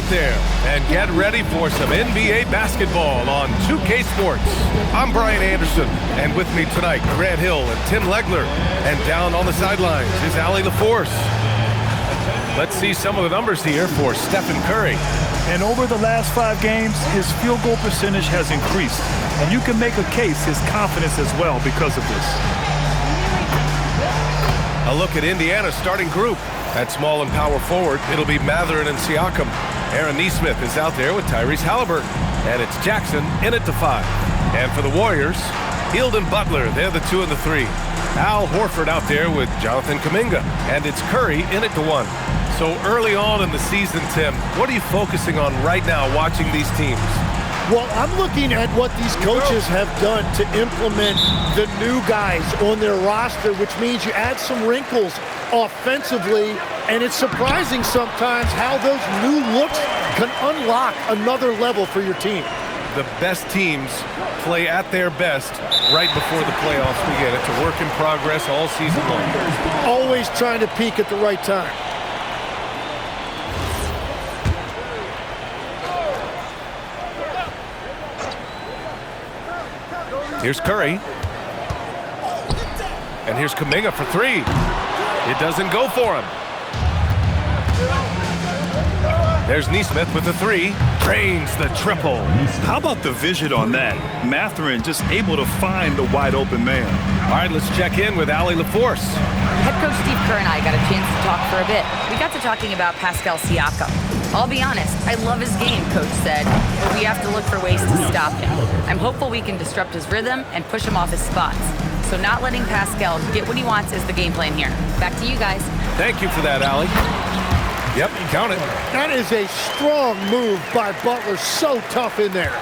out there and get ready for some NBA basketball on 2K Sports. I'm Brian Anderson, and with me tonight, Grant Hill and Tim Legler. And down on the sidelines is Allie LaForce. Let's see some of the numbers here for Stephen Curry. And over the last 5 games, his field goal percentage has increased. And you can make a case his confidence as well because of this. A look at Indiana's starting group. At small and power forward, it'll be Mathurin and Siakam. Aaron Nesmith is out there with Tyrese Halliburton. And it's Jackson in at the 5. And for the Warriors, Hield and Butler, they're the 2 and the 3. Al Horford out there with Jonathan Kuminga. And it's Curry in at the 1. So early on in the season, Tim, what are you focusing on right now watching these teams? Well, I'm looking at what these coaches have done to implement the new guys on their roster, which means you add some wrinkles offensively, and it's surprising sometimes how those new looks can unlock another level for your team. The best teams play at their best right before the playoffs begin. It's a work in progress all season long. Always trying to peak at the right time. Here's Curry. And here's Kuminga for 3. It doesn't go for him. There's Nesmith with the 3. Drains the triple. How about the vision on that? Mathurin just able to find the wide open man. All right, let's check in with Allie LaForce. Head coach Steve Kerr and I got a chance to talk for a bit. We got to talking about Pascal Siakam. I'll be honest, I love his game, Coach said, but we have to look for ways to stop him. I'm hopeful we can disrupt his rhythm and push him off his spots. So not letting Pascal get what he wants is the game plan here. Back to you guys. Thank you for that, Allie. Yep, count it. That is a strong move by Butler. So tough in there.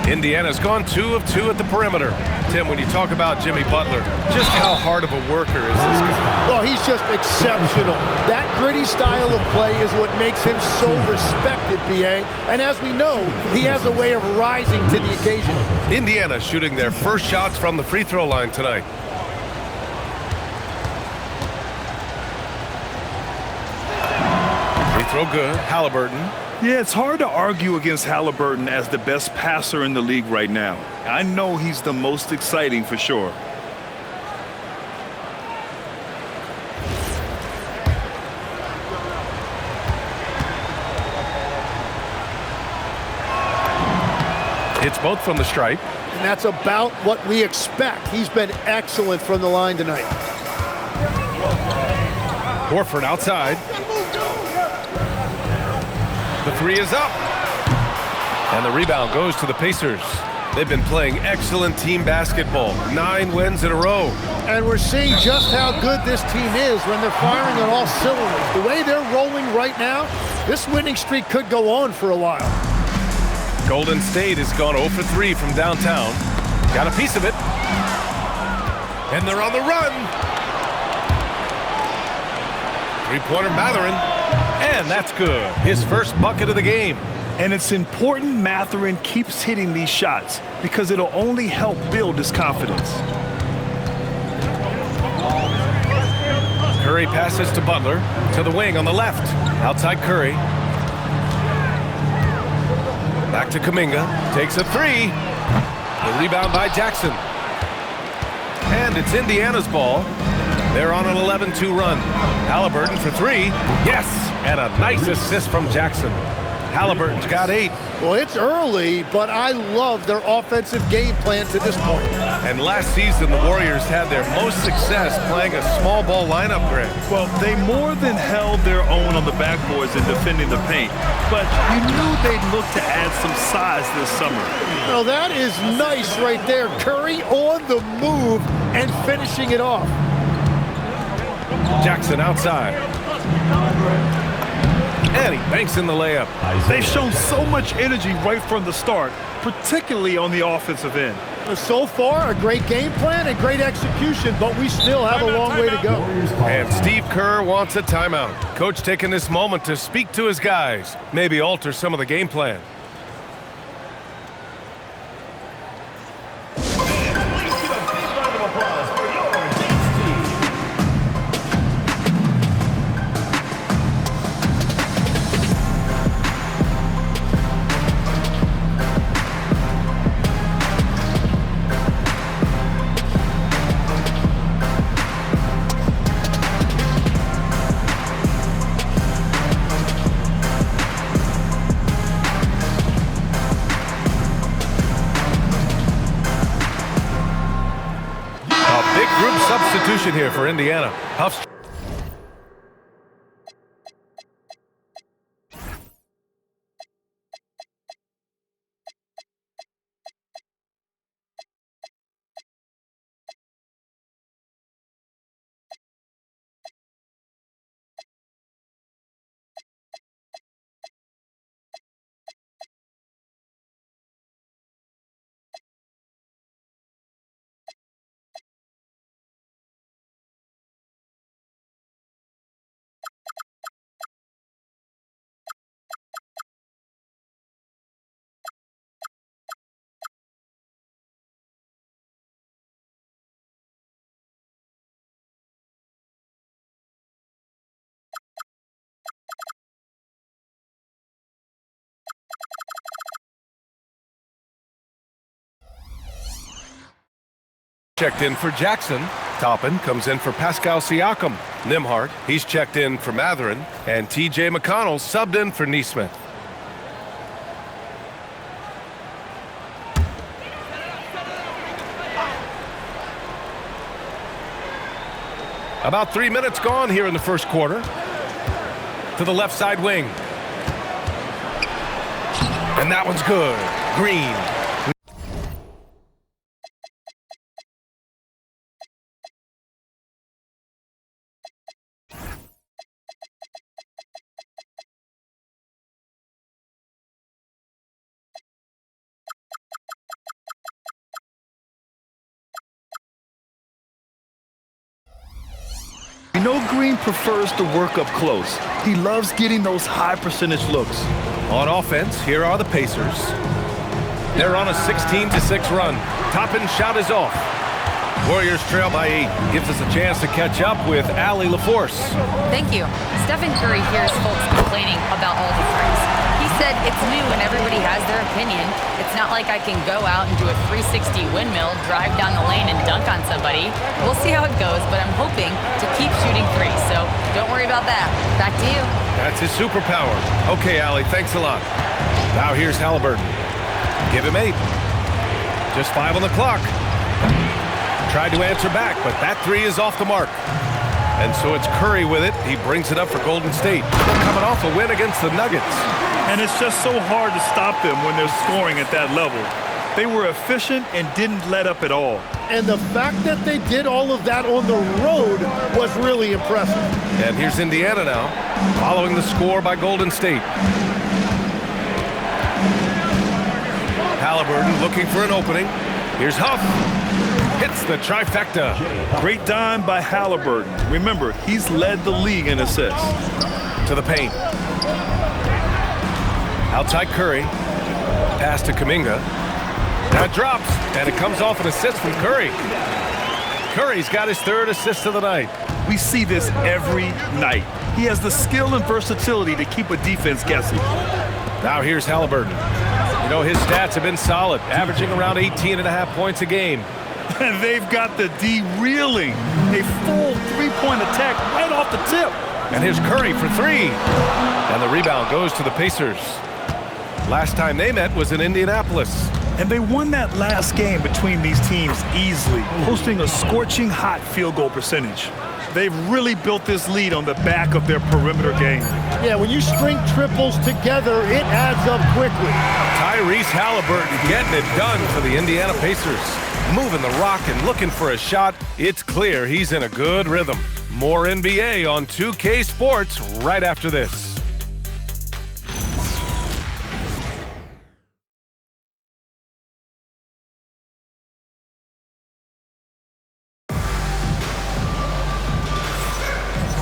Indiana's gone 2 of 2 at the perimeter. Tim, when you talk about Jimmy Butler, just how hard of a worker is this guy? Well, he's just exceptional. That gritty style of play is what makes him so respected, B.A. And as we know, he has a way of rising to the occasion. Indiana shooting their first shots from the free throw line tonight. Free throw good. Halliburton. Yeah, it's hard to argue against Halliburton as the best passer in the league right now. I know he's the most exciting for sure. Hits both from the stripe. And that's about what we expect. He's been excellent from the line tonight. Horford outside. The 3 is up. And the rebound goes to the Pacers. They've been playing excellent team basketball. 9 wins in a row. And we're seeing just how good this team is when they're firing on all cylinders. The way they're rolling right now, this winning streak could go on for a while. Golden State has gone 0 for 3 from downtown. Got a piece of it. And they're on the run. 3-pointer Mathurin. And that's good. His first bucket of the game. And it's important Mathurin keeps hitting these shots because it'll only help build his confidence. Curry passes to Butler. To the wing on the left. Outside Curry. Back to Kuminga. Takes a 3. The rebound by Jackson. And it's Indiana's ball. They're on an 11-2 run. Halliburton for 3. Yes! And a nice assist from Jackson. Halliburton's got 8. Well, it's early, but I love their offensive game plan to this point. And last season, the Warriors had their most success playing a small ball lineup, Grant. Well, they more than held their own on the backboards in defending the paint. But you knew they'd look to add some size this summer. Well, that is nice right there. Curry on the move and finishing it off. Jackson outside. And he banks in the layup. They've shown so much energy right from the start, particularly on the offensive end. So far, a great game plan and great execution, but we still have a long way to go. And Steve Kerr wants a timeout. Coach taking this moment to speak to his guys, maybe alter some of the game plan. Group substitution here for Indiana. Huff's checked in for Jackson. Toppin comes in for Pascal Siakam. Nembhard, he's checked in for Mathurin. And T.J. McConnell subbed in for Nesmith. About 3 minutes gone here in the first quarter. To the left side wing. And that one's good. Green. You know Green prefers to work up close. He loves getting those high percentage looks. On offense, here are the Pacers. They're on a 16-6 run. Toppin's shot is off. Warriors trail by 8. Gives us a chance to catch up with Allie LaForce. Thank you. Stephen Curry hears folks complaining about all the threes. He said it's new and everybody has their opinion. It's not like I can go out and do a 360 windmill, drive down the lane, and dunk on somebody. We'll see how it goes, but I'm hoping to keep shooting threes, so don't worry about that. Back to you. That's his superpower. Okay, Allie, thanks a lot. Now here's Halliburton. Give him 8. Just 5 on the clock. Tried to answer back, but that 3 is off the mark. And so it's Curry with it. He brings it up for Golden State. They're coming off a win against the Nuggets. And it's just so hard to stop them when they're scoring at that level. They were efficient and didn't let up at all. And the fact that they did all of that on the road was really impressive. And here's Indiana now, following the score by Golden State. Halliburton looking for an opening. Here's Huff. Hits the trifecta. Great dime by Halliburton. Remember, he's led the league in assists. To the paint. Outside Curry. Pass to Kuminga. That drops, and it comes off an assist from Curry. Curry's got his 3rd assist of the night. We see this every night. He has the skill and versatility to keep a defense guessing. Now here's Halliburton. You know, his stats have been solid, averaging around 18.5 points a game. And they've got the D reeling. A full 3-point attack right off the tip. And here's Curry for 3. And the rebound goes to the Pacers. Last time they met was in Indianapolis. And they won that last game between these teams easily, posting a scorching hot field goal percentage. They've really built this lead on the back of their perimeter game. Yeah, when you string triples together, it adds up quickly. Tyrese Halliburton getting it done for the Indiana Pacers. Moving the rock and looking for a shot. It's clear he's in a good rhythm. More NBA on 2K Sports right after this.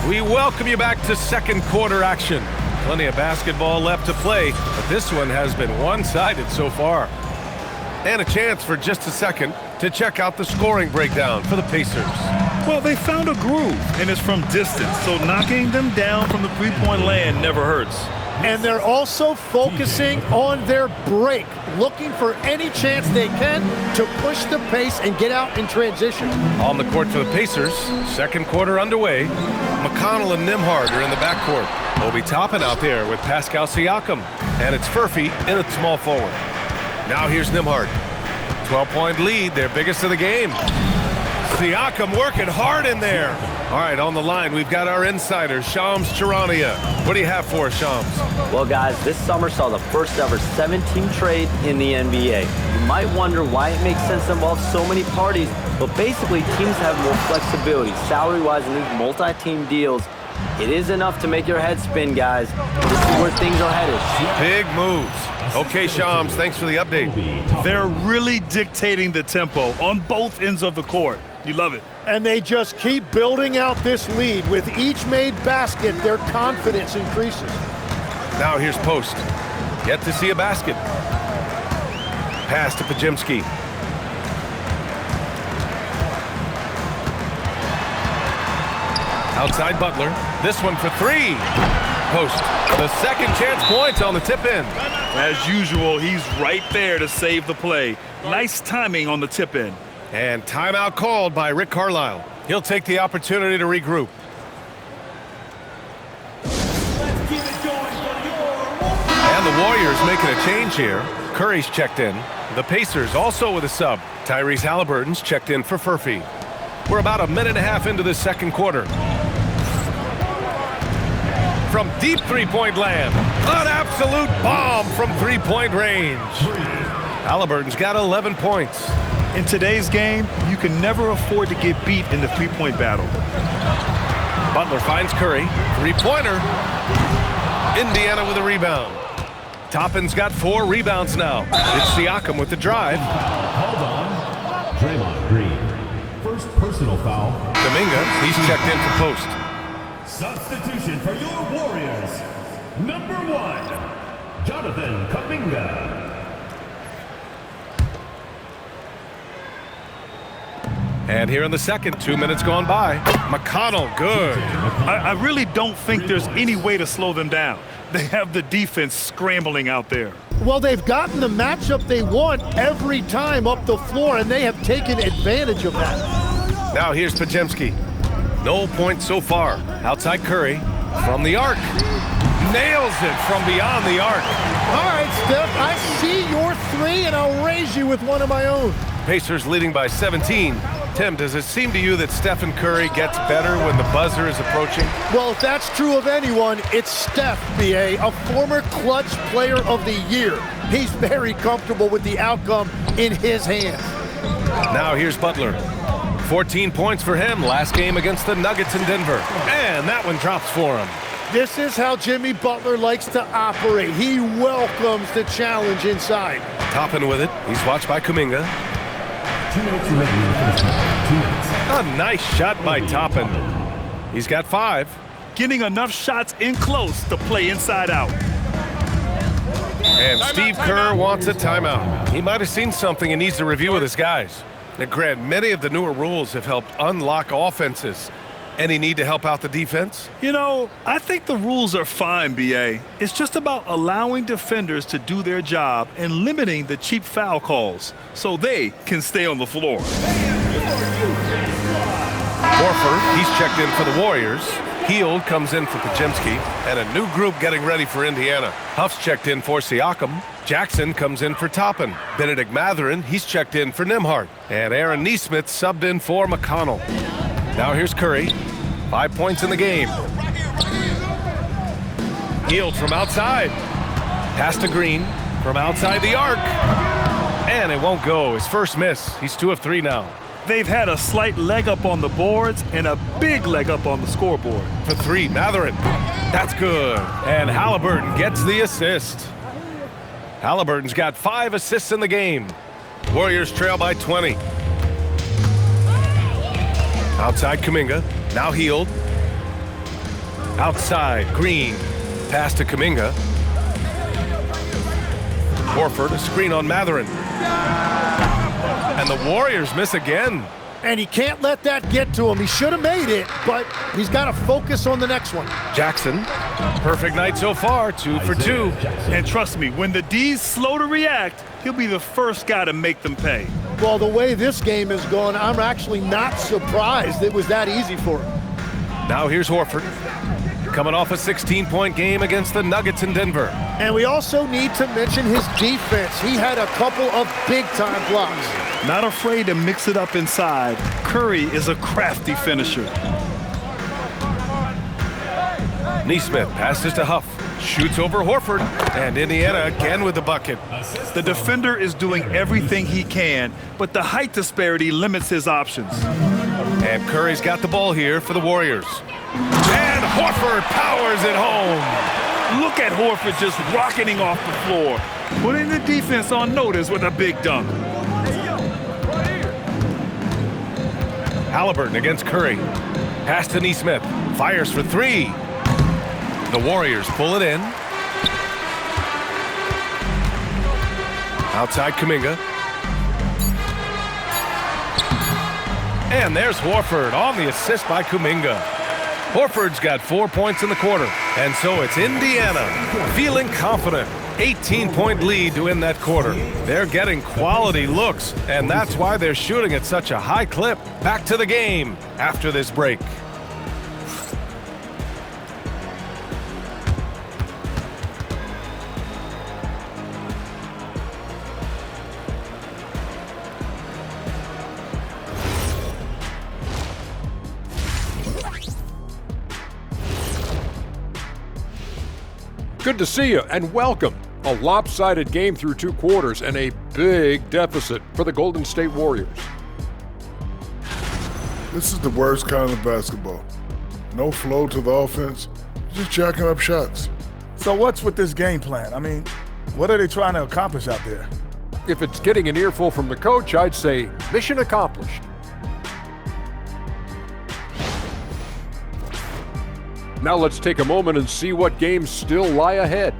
We welcome you back to second quarter action. Plenty of basketball left to play, but this one has been one-sided so far. And a chance for just a second to check out the scoring breakdown for the Pacers. Well, they found a groove, and it's from distance, so knocking them down from the three-point land never hurts. And they're also focusing on their break, looking for any chance they can to push the pace and get out in transition. On the court for the Pacers, second quarter underway. McConnell and Nembhard are in the backcourt. Obi Toppin out there with Pascal Siakam. And it's Furphy in at small forward. Now here's Nembhard. 12-point lead, their biggest of the game. Siakam working hard in there. All right, on the line, we've got our insider, Shams Charania. What do you have for us, Shams? Well, guys, this summer saw the first ever 7-team trade in the NBA. You might wonder why it makes sense to involve so many parties, but basically teams have more flexibility salary-wise in these multi-team deals. It is enough to make your head spin, guys. This is where things are headed. Big moves. Okay, Shams, thanks for the update. They're really dictating the tempo on both ends of the court. You love it. And they just keep building out this lead. With each made basket, their confidence increases. Now here's Post. Yet to see a basket. Pass to Podziemski. Outside Butler. This one for three. Post. The second chance points on the tip in. As usual, he's right there to save the play. Nice timing on the tip in. And timeout called by Rick Carlisle. He'll take the opportunity to regroup. And the Warriors making a change here. Curry's checked in. The Pacers also with a sub. Tyrese Halliburton's checked in for Furphy. We're about a minute and a half into the second quarter. From deep three-point land, an absolute bomb from three-point range. Halliburton's got 11 points. In today's game, you can never afford to get beat in the three-point battle. Butler finds Curry. Three-pointer. Indiana with a rebound. Toppin's got 4 rebounds now. It's Siakam with the drive. Hold on. Draymond Green. First personal foul. Kuminga, he's checked in for Post. Substitution for your Warriors. Number 1, Jonathan Kuminga. And here in the second, 2 minutes gone by. McConnell, good. I really don't think there's any way to slow them down. They have the defense scrambling out there. Well, they've gotten the matchup they want every time up the floor, and they have taken advantage of that. Now here's Podziemski. No points so far. Outside Curry from the arc. Nails it from beyond the arc. All right, Steph, I see your three, and I'll raise you with one of my own. Pacers leading by 17. Tim, does it seem to you that Stephen Curry gets better when the buzzer is approaching? Well, if that's true of anyone, it's Steph, B.A., a former clutch player of the year. He's very comfortable with the outcome in his hands. Now here's Butler. 14 points for him last game against the Nuggets in Denver. And that one drops for him. This is how Jimmy Butler likes to operate. He welcomes the challenge inside. Toppin with it. He's watched by Kuminga. 2 minutes remaining in the first half. 2 minutes. A nice shot by Toppin. He's got 5. Getting enough shots in close to play inside out. And Steve Kerr wants a timeout. He might have seen something and needs to review with his guys. Now, Grant, many of the newer rules have helped unlock offenses. Any need to help out the defense? You know, I think the rules are fine, B.A. It's just about allowing defenders to do their job and limiting the cheap foul calls so they can stay on the floor. Horford, he's checked in for the Warriors. Hield comes in for Podziemski. And a new group getting ready for Indiana. Huff's checked in for Siakam. Jackson comes in for Toppin. Benedict Mathurin, he's checked in for Nembhard. And Aaron Nesmith subbed in for McConnell. Now here's Curry. 5 points in the game. Hield from outside. Pass to Green from outside the arc. And it won't go. His first miss. He's 2 of 3 now. They've had a slight leg up on the boards and a big leg up on the scoreboard. For 3, Mathurin. That's good. And Halliburton gets the assist. Halliburton's got 5 assists in the game. Warriors trail by 20. Outside Kuminga. Now Hield. Outside Green. Pass to Kuminga. Horford, a screen on Mathurin. And the Warriors miss again. And he can't let that get to him. He should have made it, but he's got to focus on the next one. Jackson, perfect night so far, 2 for 2. And trust me, when the D's slow to react, he'll be the first guy to make them pay. Well, the way this game has gone, I'm actually not surprised it was that easy for him. Now here's Horford, coming off a 16-point game against the Nuggets in Denver. And we also need to mention his defense. He had a couple of big-time blocks. Not afraid to mix it up inside. Curry is a crafty finisher. Neesmith passes to Huff. Shoots over Horford. And Indiana again with the bucket. The defender is doing everything he can, but the height disparity limits his options. And Curry's got the ball here for the Warriors. And Horford powers it home. Look at Horford just rocketing off the floor, putting the defense on notice with a big dunk. Halliburton against Curry. Pass to Neesmith. Fires for three. The Warriors pull it in. Outside Kuminga. And there's Horford on the assist by Kuminga. Horford's got 4 points in the quarter. And so it's Indiana feeling confident. 18-point lead to win that quarter. They're getting quality looks, and that's why they're shooting at such a high clip. Back to the game after this break. Good to see you and welcome. A lopsided game through 2 quarters and a big deficit for the Golden State Warriors. This is the worst kind of basketball. No flow to the offense, just jacking up shots. So what's with this game plan? I mean, what are they trying to accomplish out there? If it's getting an earful from the coach, I'd say mission accomplished. Now let's take a moment and see what games still lie ahead.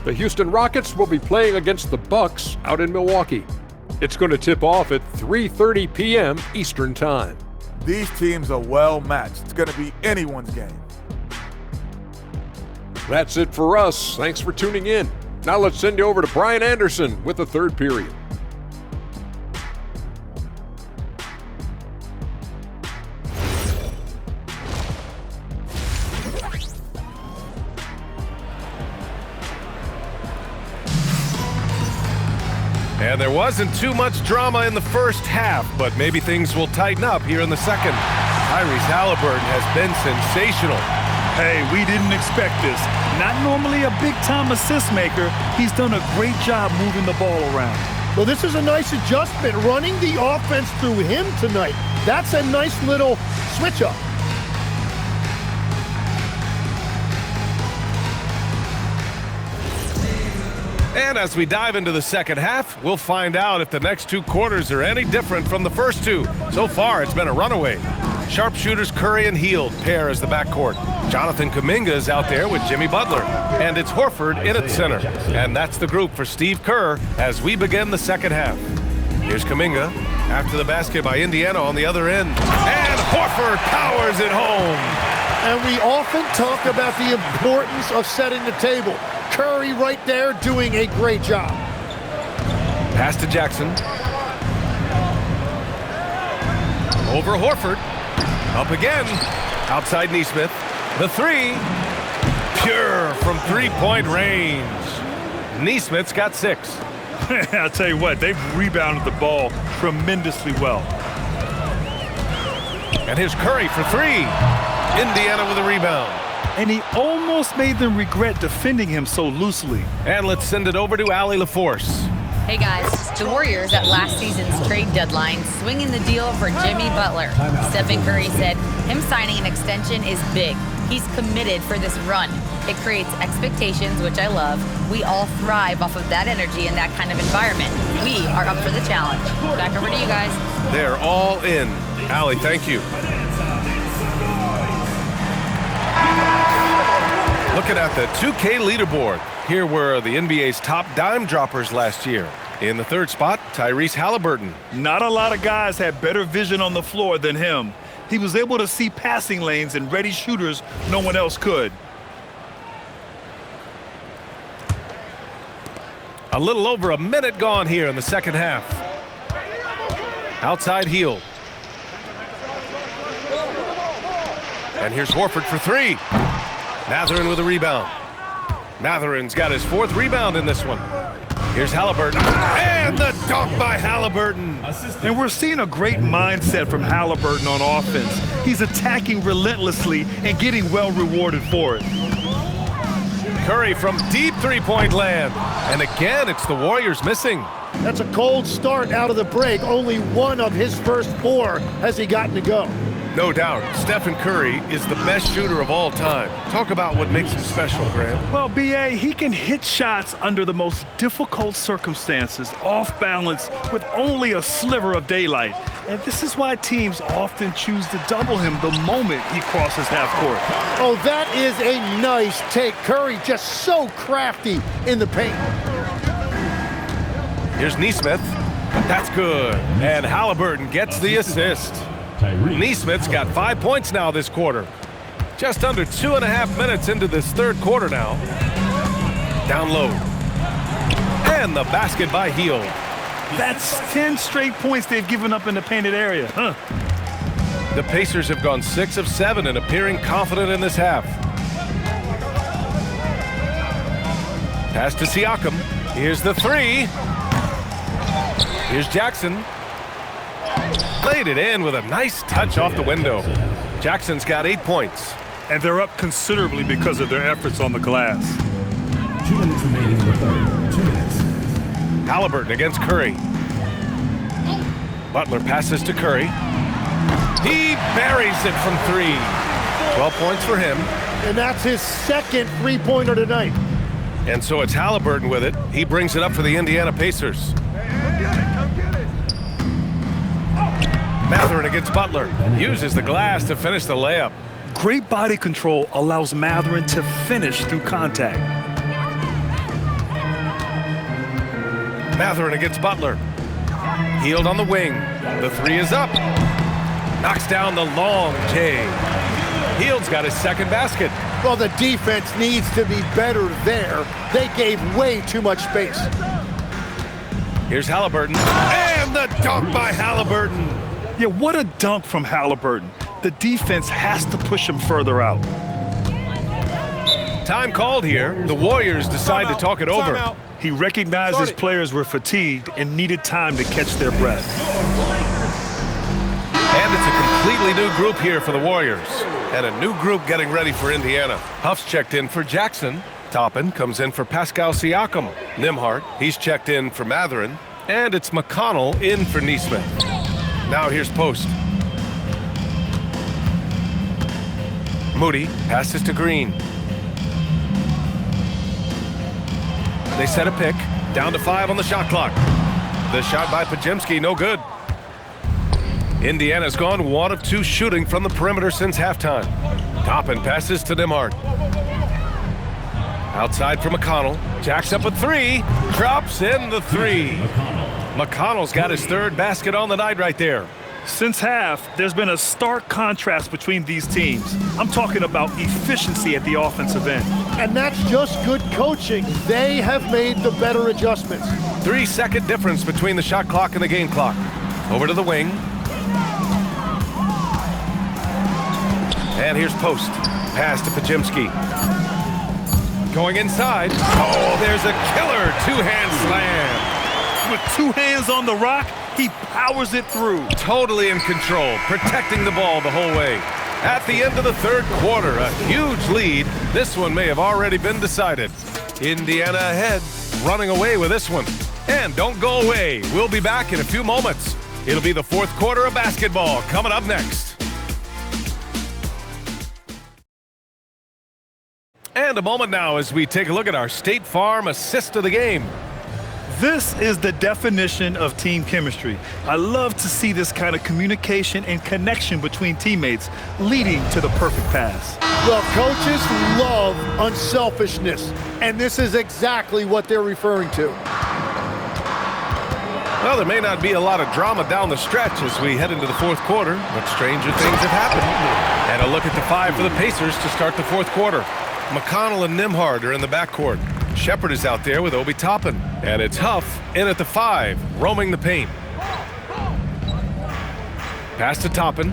The Houston Rockets will be playing against the Bucks out in Milwaukee. It's going to tip off at 3:30 p.m. Eastern Time. These teams are well matched. It's going to be anyone's game. That's it for us. Thanks for tuning in. Now let's send you over to Brian Anderson with the third period. And there wasn't too much drama in the first half, but maybe things will tighten up here in the second. Tyrese Halliburton has been sensational. Hey, we didn't expect this. Not normally a big-time assist maker, he's done a great job moving the ball around. Well, this is a nice adjustment, running the offense through him tonight. That's a nice little switch-up. And as we dive into the second half, we'll find out if the next 2 quarters are any different from the first 2. So far, it's been a runaway. Sharpshooters Curry and Hield pair as the backcourt. Jonathan Kuminga is out there with Jimmy Butler. And it's Horford in at center. And that's the group for Steve Kerr as we begin the second half. Here's Kuminga after the basket by Indiana on the other end. And Horford powers it home. And we often talk about the importance of setting the table. Curry right there doing a great job. Pass to Jackson. Over Horford. Up again. Outside Neesmith. The three. Pure from three-point range. Neesmith's got 6. I'll tell you what, they've rebounded the ball tremendously well. And here's Curry for 3. Indiana with a rebound. And he almost made them regret defending him so loosely. And let's send it over to Allie LaForce. Hey guys, the Warriors at last season's trade deadline swinging the deal for Jimmy Butler. Stephen Curry said him signing an extension is big. He's committed for this run. It creates expectations, which I love. We all thrive off of that energy and that kind of environment. We are up for the challenge. Back over to you guys. They're all in. Allie, thank you. Looking at the 2K leaderboard, here were the NBA's top dime droppers last year. In the third spot, Tyrese Halliburton. Not a lot of guys had better vision on the floor than him. He was able to see passing lanes and ready shooters no one else could. A little over a minute gone here in the second half. Outside Hield. And here's Horford for 3. Mathurin with a rebound. Mathurin's got his 4th rebound in this one. Here's Halliburton. And And the dunk by Halliburton. And we're seeing a great mindset from Halliburton on offense. He's attacking relentlessly and getting well rewarded for it. Curry from deep three-point land. And again, it's the Warriors missing. That's a cold start out of the break. Only one of his first 4 has he gotten to go. No doubt, Stephen Curry is the best shooter of all time. Talk about what makes him special, Graham. Well, B.A., he can hit shots under the most difficult circumstances, off balance, with only a sliver of daylight. And this is why teams often choose to double him the moment he crosses half court. Oh, that is a nice take. Curry just so crafty in the paint. Here's Nesmith. That's good. And Halliburton gets the assist. Nesmith's got 5 points now this quarter. Just under 2.5 minutes into this third quarter now. Down low. And the basket by Hield. That's 10 straight points they've given up in the painted area. The Pacers have gone 6 of 7 and appearing confident in this half. Pass to Siakam. Here's the 3. Here's Jackson. Laid it in with a nice touch off the window. Jackson's got 8 points. And they're up considerably because of their efforts on the glass. 2 minutes remaining in the third. 2 minutes. Halliburton against Curry. Butler passes to Curry. He buries it from 3. 12 points for him. And that's his second three-pointer tonight. And so it's Halliburton with it. He brings it up for the Indiana Pacers. Mathurin against Butler. Uses the glass to finish the layup. Great body control allows Mathurin to finish through contact. Mathurin against Butler. Hield on the wing. The 3 is up. Knocks down the long J. Hield's got his second basket. Well, the defense needs to be better there. They gave way too much space. Here's Halliburton. And the dunk by Halliburton. Yeah, what a dunk from Halliburton. The defense has to push him further out. Time called here. The Warriors decide to talk it over. He recognized his players were fatigued and needed time to catch their breath. And it's a completely new group here for the Warriors. And a new group getting ready for Indiana. Huff's checked in for Jackson. Toppin comes in for Pascal Siakam. Nembhard, he's checked in for Mathurin. And it's McConnell in for Nesmith. Now here's Post. Moody passes to Green. They set a pick. Down to 5 on the shot clock. The shot by Podziemski, no good. Indiana's gone 1 of 2 shooting from the perimeter since halftime. Toppin passes to Nembhard. Outside for McConnell. Jacks up a 3. Drops in the 3. McConnell's got his 3rd basket on the night right there. Since half, there's been a stark contrast between these teams. I'm talking about efficiency at the offensive end. And that's just good coaching. They have made the better adjustments. 3-second difference between the shot clock and the game clock. Over to the wing. And here's Post. Pass to Podziemski. Going inside. Oh, there's a killer 2-hand slam. With 2 hands on the rock, he powers it through. Totally in control, protecting the ball the whole way. At the end of the third quarter, a huge lead. This one may have already been decided. Indiana ahead, running away with this one. And don't go away. We'll be back in a few moments. It'll be the fourth quarter of basketball coming up next. And a moment now as we take a look at our State Farm assist of the game. This is the definition of team chemistry. I love to see this kind of communication and connection between teammates leading to the perfect pass. Well, coaches love unselfishness, and this is exactly what they're referring to. Well, there may not be a lot of drama down the stretch as we head into the fourth quarter, but stranger things have happened. And a look at the 5 for the Pacers to start the fourth quarter. McConnell and Nembhard are in the backcourt. Shepard is out there with Obi Toppin. And it's Huff in at the 5, roaming the paint. Pass to Toppin.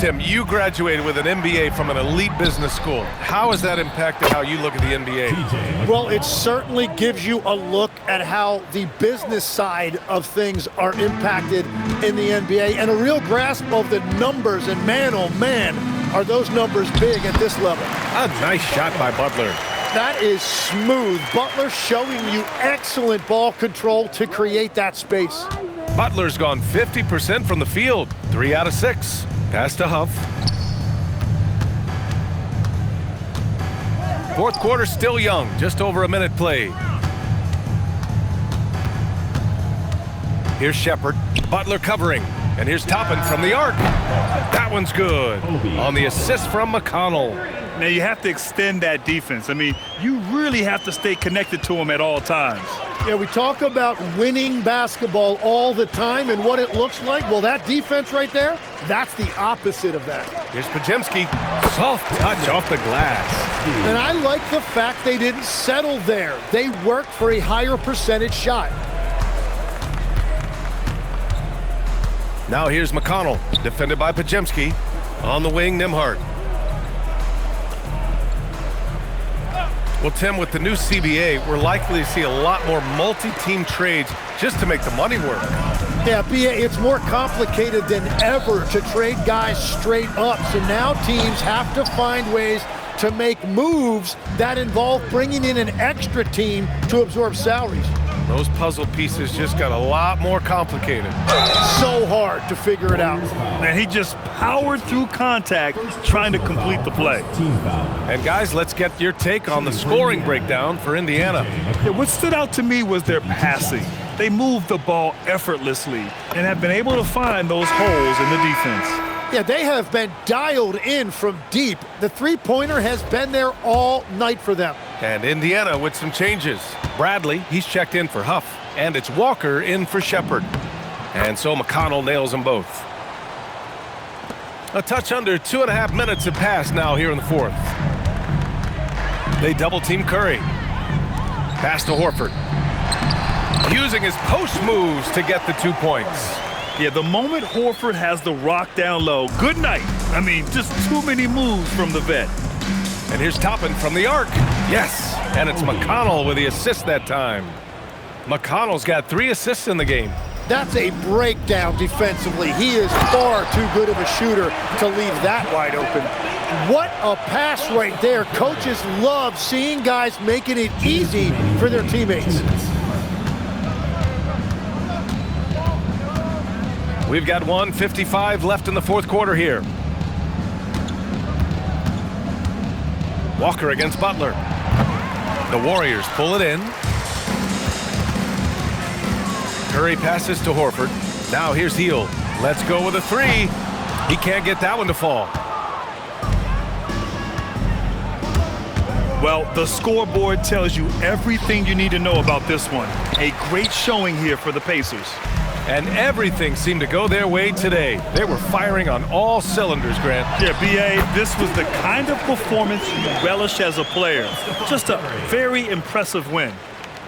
Tim, you graduated with an MBA from an elite business school. How has that impacted how you look at the NBA? Well, it certainly gives you a look at how the business side of things are impacted in the NBA and a real grasp of the numbers. And man, oh man, are those numbers big at this level. A nice shot by Butler. That is smooth. Butler showing you excellent ball control to create that space. Butler's gone 50% from the field. 3 out of 6. Pass to Huff. Fourth quarter still young. Just over a minute played. Here's Shepherd. Butler covering. And here's Toppin from the arc. That one's good. On the assist from McConnell. Now you have to extend that defense. I mean, you really have to stay connected to him at all times. Yeah, we talk about winning basketball all the time and what it looks like. Well, that defense right there, that's the opposite of that. Here's Podziemski. Soft touch off the glass. And I like the fact they didn't settle there. They worked for a higher percentage shot. Now here's McConnell, defended by Podziemski. On the wing, Nembhard. Well, Tim, with the new CBA, we're likely to see a lot more multi-team trades just to make the money work. Yeah, BA, it's more complicated than ever to trade guys straight up. So now teams have to find ways to make moves that involve bringing in an extra team to absorb salaries. Those puzzle pieces just got a lot more complicated. So hard to figure it out. And he just powered through contact trying to complete the play. And guys, let's get your take on the scoring breakdown for Indiana. Yeah, what stood out to me was their passing. They moved the ball effortlessly and have been able to find those holes in the defense. Yeah, they have been dialed in from deep. The three-pointer has been there all night for them. And Indiana with some changes. Bradley, he's checked in for Huff. And it's Walker in for Shepherd. And so McConnell nails them both. A touch under 2.5 minutes have passed now here in the fourth. They double-team Curry. Pass to Horford. Using his post moves to get the 2 points. Yeah, the moment Horford has the rock down low, good night. I mean, just too many moves from the vet. And here's Toppin from the arc. Yes, and it's McConnell with the assist that time. McConnell's got 3 assists in the game. That's a breakdown defensively. He is far too good of a shooter to leave that wide open. What a pass right there. Coaches love seeing guys making it easy for their teammates. We've got 1:55 left in the fourth quarter here. Walker against Butler. The Warriors pull it in. Curry passes to Horford. Now here's Hield. Let's go with a 3. He can't get that one to fall. Well, the scoreboard tells you everything you need to know about this one. A great showing here for the Pacers. And everything seemed to go their way today. They were firing on all cylinders, Grant. Yeah, B.A., this was the kind of performance you relish as a player. Just a very impressive win.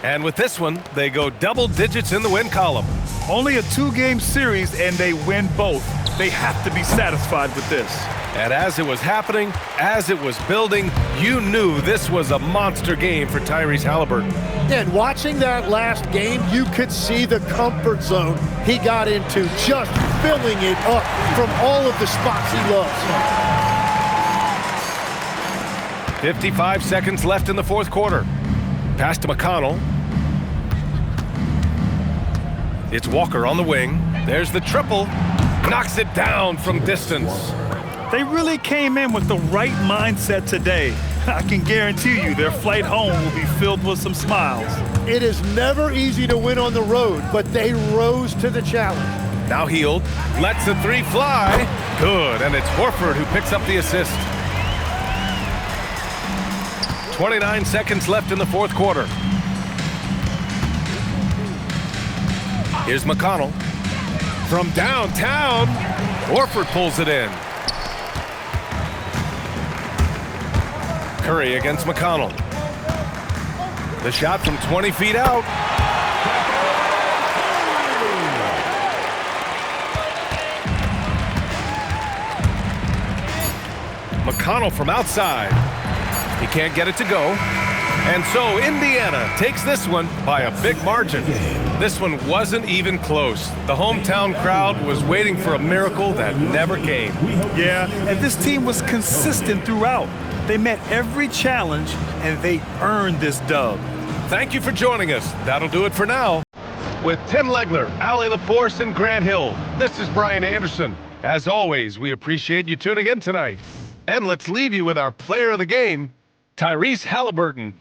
And with this one, they go double digits in the win column. Only a 2-game series, and they win both. They have to be satisfied with this. And as it was happening, as it was building, you knew this was a monster game for Tyrese Haliburton. And watching that last game, you could see the comfort zone he got into, just filling it up from all of the spots he loves. 55 seconds left in the fourth quarter. Pass to McConnell. It's Walker on the wing. There's the triple. Knocks it down from distance. They really came in with the right mindset today. I can guarantee you their flight home will be filled with some smiles. It is never easy to win on the road, but they rose to the challenge. Now Hield lets the 3 fly. Good, and it's Horford who picks up the assist. 29 seconds left in the fourth quarter. Here's McConnell. From downtown, Horford pulls it in. Curry against McConnell. The shot from 20 feet out. O'Connell from outside. He can't get it to go. And so Indiana takes this one by a big margin. This one wasn't even close. The hometown crowd was waiting for a miracle that never came. Yeah, and this team was consistent throughout. They met every challenge, and they earned this dub. Thank you for joining us. That'll do it for now. With Tim Legler, Allie LaForce, and Grant Hill, this is Brian Anderson. As always, we appreciate you tuning in tonight. And let's leave you with our player of the game, Tyrese Halliburton.